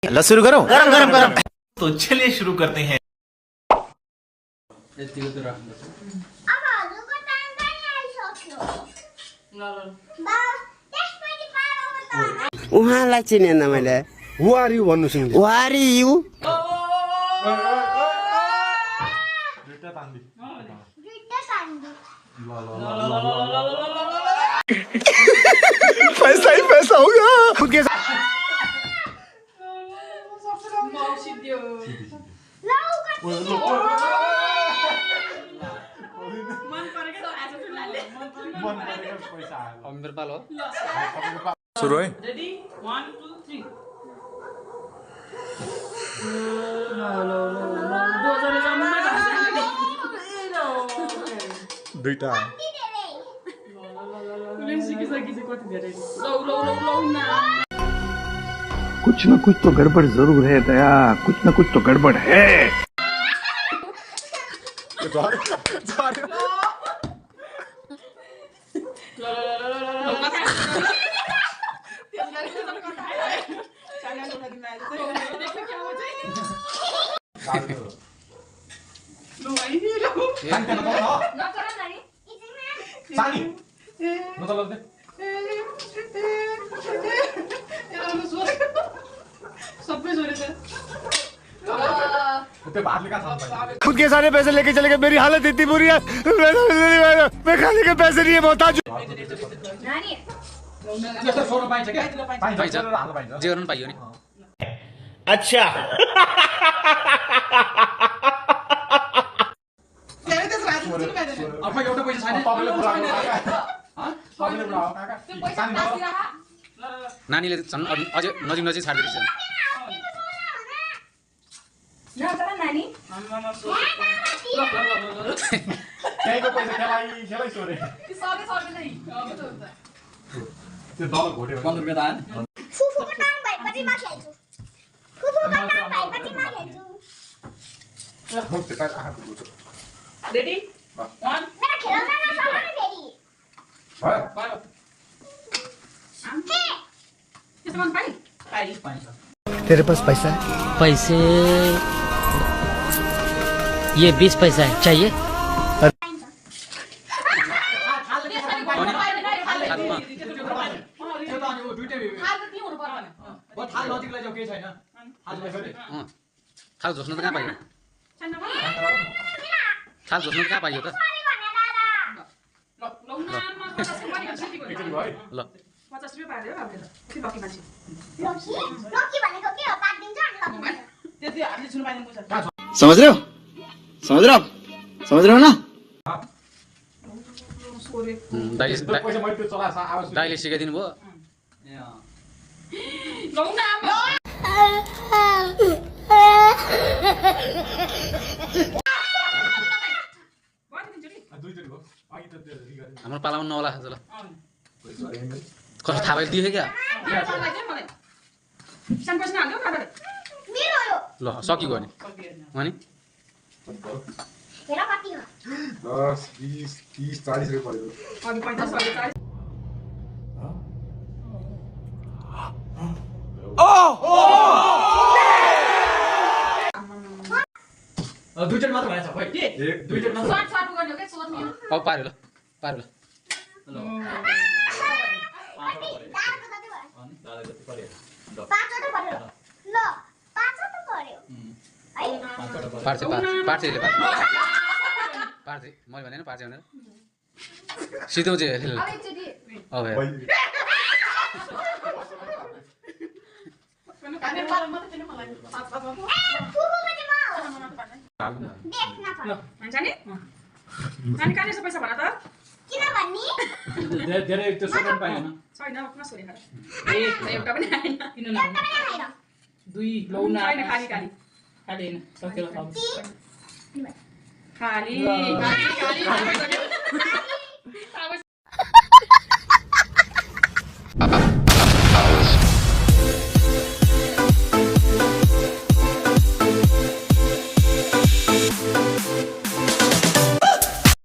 ल सुरु गरौँ। गरम गरम गरम। तो चलिए शुरू करते हैं। उहाँलाई चिनेन मैले। Who are you भन्नु सिंह? Who are you? पैसा ही पैसा होगा। खुद के सुरु है। Ready? 1, 2, 3. दुईटा कुछ ना कुछ तो गड़बड़ जरूर है दया, कुछ ना कुछ तो गड़बड़ है। खुद के सारे पैसे लेके चले गए। मेरी हालत इतनी बुरी है, मैं खाने के पैसे नहीं है मोहताज। अच्छा नानीले झन् अझै नजिक नजिक छाडिदिन्छ। Ready? 1. तेरे पास पैसा है? पैसे ये 20 पैसा है, चाहिए? खाल झोस्नु त कहाँ पाइयो? खाल झोस्नु त कहाँ पाइयो त? ल 50 रुपैयाँ पार्यो हामीले त। के लकी मान्छे। त्यति हामीले छुनु पाइदैन पैसा। समझ रहे हो? समझ रहे हो? समझ रहे हो ना? दाइले सिकाइदिनु भयो। हाम्रो पालामा नहोला ल। कसो थाहा भयो दिए क्या? ल सकिगयो अनि अनि 10, 20, 30, 40 रुपये पड़ेगा। दुईचोटि मात्र भनेछ खोइ के? दुईचोटि मात्र। अब पार्यो ल पार्यो ल। पार्छ पार्छ यसले पार्छ मैले भनेन पार्छ भनेर सिधौँ चाहिँ अब पैसा भन त। धेरै त्यो सोध्नु पाएन। छैन कुन सोरे खा। एउटा पनि आएन। किन नआउनु? 2 लौ न। छैन खाली खाली। खाली हैन सकेर खाऊ। खाली खाली खाली